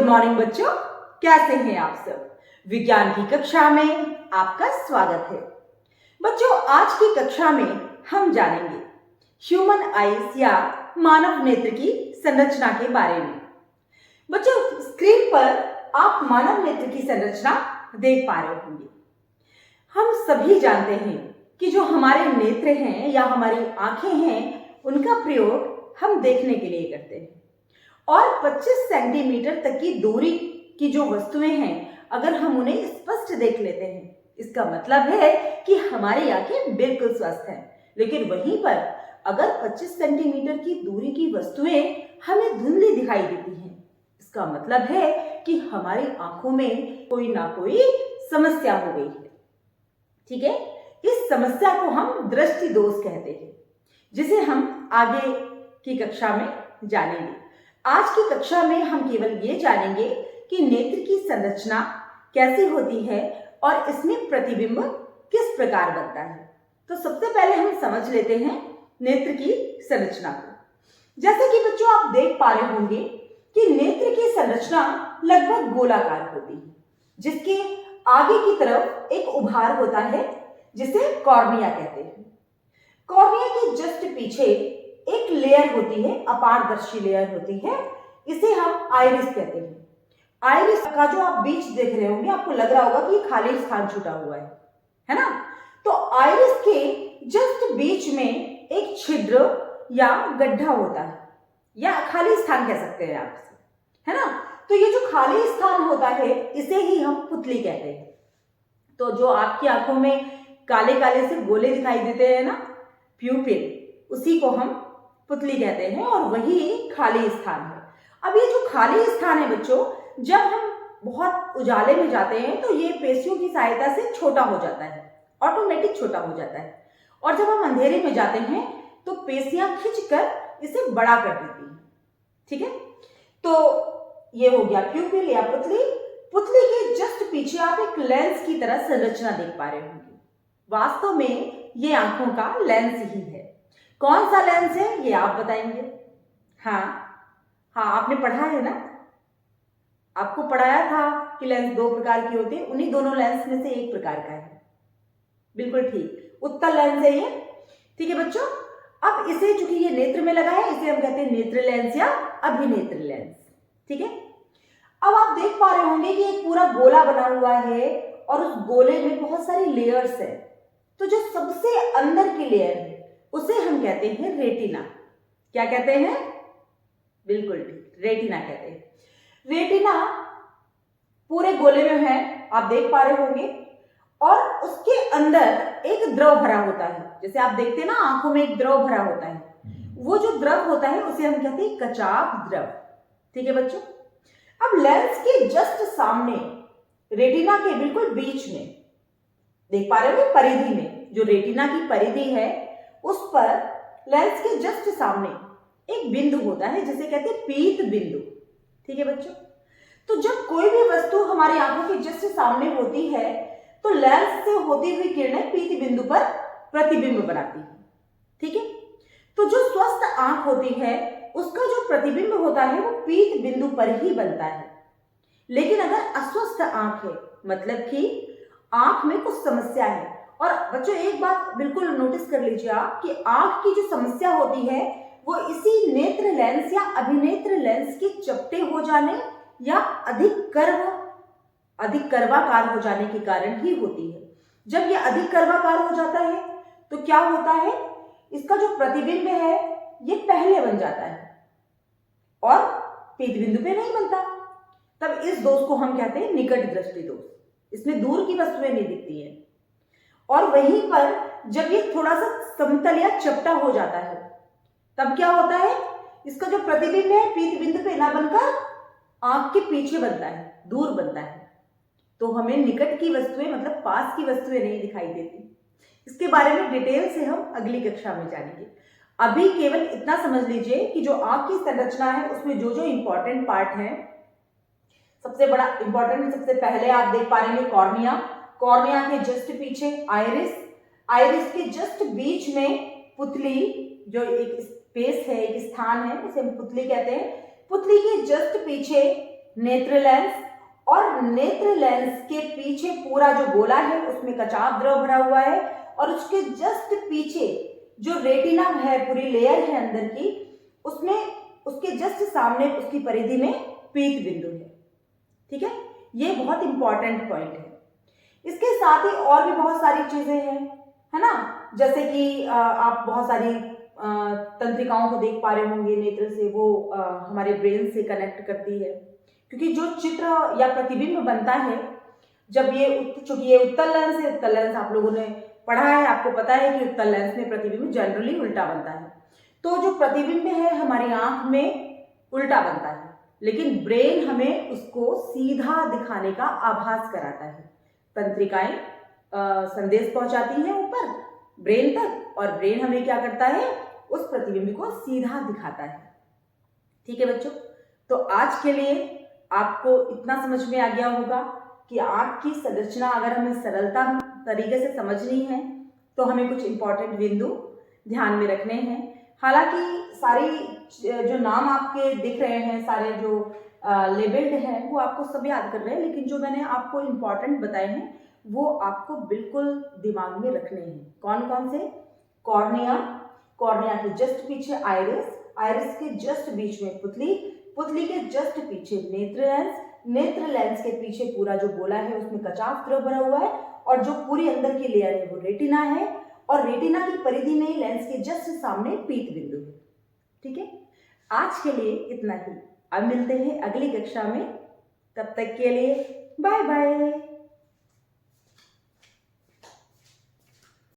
Morning बच्चों, कैसे हैं आप सब। विज्ञान की कक्षा में आपका स्वागत है। बच्चों, आज की कक्षा में हम जानेंगे ह्यूमन आईज या मानव नेत्र की संरचना के बारे में। बच्चों, स्क्रीन पर आप मानव नेत्र की संरचना देख पा रहे होंगे। हम सभी जानते हैं कि जो हमारे नेत्र हैं या हमारी आंखें हैं, उनका प्रयोग हम देखने के लिए करते हैं और 25 सेंटीमीटर तक की दूरी की जो वस्तुएं हैं, अगर हम उन्हें स्पष्ट देख लेते हैं, इसका मतलब है कि हमारी आंखें बिल्कुल स्वस्थ हैं। लेकिन वहीं पर अगर 25 सेंटीमीटर की दूरी की वस्तुएं हमें धुंधली दिखाई देती हैं, इसका मतलब है कि हमारी आंखों में कोई ना कोई समस्या हो गई है। ठीक है, इस समस्या को हम दृष्टि दोष कहते हैं, जिसे हम आगे की कक्षा में जानेंगे। आज की कक्षा में हम केवल ये जानेंगे कि नेत्र की संरचना कैसी होती है और इसमें प्रतिबिंब किस प्रकार बनता है। तो सबसे पहले हम समझ लेते हैं नेत्र की संरचना को। जैसे कि बच्चों आप देख पा रहे होंगे कि नेत्र की संरचना लगभग गोलाकार होती है, जिसके आगे की तरफ एक उभार होता है जिसे कॉर्निया कहते हैं। कॉर्निया के जस्ट पीछे एक लेयर होती है, अपारदर्शी लेयर होती है, इसे हम आइरिस कहते हैं। आइरिस का जो आप बीच देख रहे होंगे, आपको लग रहा होगा कि खाली स्थान छूटा हुआ है ना। तो आइरिस के जस्ट बीच में एक छिद्र या गड्ढा होता है, या खाली स्थान कह सकते हैं आप इसे, है ना। तो ये जो खाली स्थान होता है, इसे ही हम पुतली कहते हैं। तो जो आपकी आंखों में काले काले से गोले दिखाई देते हैं ना, प्यूपिल, उसी को हम पुतली कहते हैं और वही खाली स्थान है। अब ये जो खाली स्थान है बच्चों, जब हम बहुत उजाले में जाते हैं तो ये पेशियों की सहायता से छोटा हो जाता है, ऑटोमेटिक छोटा हो जाता है। और जब हम अंधेरे में जाते हैं तो पेशियां खींचकर इसे बड़ा कर देती हैं। ठीक है, तो ये हो गया प्यूपिल या पुतली। पुतली के जस्ट पीछे आप एक लेंस की तरह संरचना देख पा रहे होंगे। वास्तव में ये आंखों का लेंस ही है। कौन सा लेंस है ये आप बताएंगे। हाँ, आपने पढ़ा है ना, आपको पढ़ाया था कि लेंस दो प्रकार के होते हैं, उन्हीं दोनों लेंस में से एक प्रकार का है। बिल्कुल ठीक, उत्तल लेंस है ये। ठीक है बच्चों, अब इसे चूंकि ये नेत्र में लगा है, इसे हम कहते हैं नेत्र लेंस या अभिनेत्र लेंस। ठीक है, अब आप देख पा रहे होंगे कि एक पूरा गोला बना हुआ है और उस गोले में बहुत सारी लेयर्स है। तो जो सबसे अंदर की लेयर है उसे हम कहते हैं रेटिना। क्या कहते हैं? बिल्कुल ठीक, रेटिना कहते हैं। रेटिना पूरे गोले में है, आप देख पा रहे होंगे, और उसके अंदर एक द्रव भरा होता है। जैसे आप देखते हैं ना, आंखों में एक द्रव भरा होता है, वो जो द्रव होता है उसे हम कहते हैं कचाप द्रव। ठीक है बच्चों, अब लेंस के जस्ट सामने, रेटिना के बिल्कुल बीच में, देख पा रहे हो परिधि में, जो रेटिना की परिधि है उस पर लेंस के जस्ट सामने एक बिंदु होता है जिसे कहते हैं पीत बिंदु। ठीक है बच्चों, तो जब कोई भी वस्तु हमारी आंखों के जस्ट सामने होती है तो लेंस से होती हुई किरणें पीत बिंदु पर प्रतिबिंब बनाती है। ठीक है, तो जो स्वस्थ आंख होती है उसका जो प्रतिबिंब होता है वो पीत बिंदु पर ही बनता है। लेकिन अगर अस्वस्थ आंख है, मतलब कि आंख में कुछ समस्या है, और बच्चों एक बात बिल्कुल नोटिस कर लीजिए आप कि आंख की जो समस्या होती है वो इसी नेत्र लेंस या अभिनेत्र लेंस के चपटे हो जाने या अधिक कर्वाकार हो जाने के कारण ही होती है। जब ये अधिक कर्वाकार हो जाता है तो क्या होता है, इसका जो प्रतिबिंब है ये पहले बन जाता है और पीत बिंदु पे नहीं बनता। तब इस दोष को हम कहते हैं निकट दृष्टि दोष। इसमें दूर की वस्तुएं नहीं दिखती हैं, और वहीं पर जब ये थोड़ा सा समतल या चपटा हो जाता है तब क्या होता है, इसका जो प्रतिबिंब है पीत बिंदु पे ना बनकर आंख के पीछे बनता है, दूर बनता है। तो हमें निकट की वस्तुएं, मतलब पास की वस्तुएं नहीं दिखाई देती। इसके बारे में डिटेल से हम अगली कक्षा में जानेंगे। अभी केवल इतना समझ लीजिए कि जो आंख की संरचना है उसमें जो जो इंपॉर्टेंट पार्ट है, सबसे बड़ा इंपॉर्टेंट, सबसे पहले आप देख पा रहे हैं कॉर्निया, कॉर्निया के जस्ट पीछे आइरिस, आइरिस के जस्ट बीच में पुतली, जो एक स्पेस है, एक स्थान है, उसे हम पुतली कहते हैं। पुतली के जस्ट पीछे नेत्र लेंस, और नेत्र लेंस के पीछे पूरा जो गोला है उसमें कचाव द्रव भरा हुआ है, और उसके जस्ट पीछे जो रेटिना है, पूरी लेयर है अंदर की, उसमें उसके जस्ट सामने उसकी परिधि में पीत बिंदु है। ठीक है, ये बहुत इंपॉर्टेंट पॉइंट है। इसके साथ ही और भी बहुत सारी चीजें हैं, है ना, जैसे कि आप बहुत सारी तंत्रिकाओं को देख पा रहे होंगे नेत्र से, वो हमारे ब्रेन से कनेक्ट करती है, क्योंकि जो चित्र या प्रतिबिंब बनता है, जब चूंकि ये उत्तल लेंस है, उत्तल लेंस आप लोगों ने पढ़ा है, आपको पता है कि उत्तल लेंस में प्रतिबिंब जनरली उल्टा बनता है। तो जो प्रतिबिंब है हमारी आंख में उल्टा बनता है, लेकिन ब्रेन हमें उसको सीधा दिखाने का आभास कराता है। तंत्रिकाएं संदेश पहुंचाती हैं ऊपर ब्रेन तक, और ब्रेन हमें क्या करता है, उस प्रतिबिंब को सीधा दिखाता है। ठीक है बच्चों, तो आज के लिए आपको इतना समझ में आ गया होगा कि आंख की संरचना अगर हमें सरलता तरीके से समझनी है तो हमें कुछ इंपॉर्टेंट बिंदु ध्यान में रखने हैं। हालांकि सारी जो नाम आपके दिख रहे हैं, सारे जो लेबल्ड हैं, वो आपको सब याद कर रहे हैं, लेकिन जो मैंने आपको इंपॉर्टेंट बताए हैं वो आपको बिल्कुल दिमाग में रखने हैं। कौन कौन से? कॉर्निया, कॉर्निया के जस्ट पीछे आइरिस, आइरिस के जस्ट बीच में पुतली, पुतली के जस्ट पीछे नेत्र लेंस, नेत्र लेंस के पीछे पूरा जो गोला है उसमें कचाव द्रव भरा हुआ है, और जो पूरी अंदर की लेयर है वो रेटिना है, और रेटिना की परिधि में लेंस के जस्ट सामने पीत बिंदु है। ठीक है, आज के लिए इतना ही। अब मिलते हैं अगली कक्षा में, तब तक के लिए बाय बाय।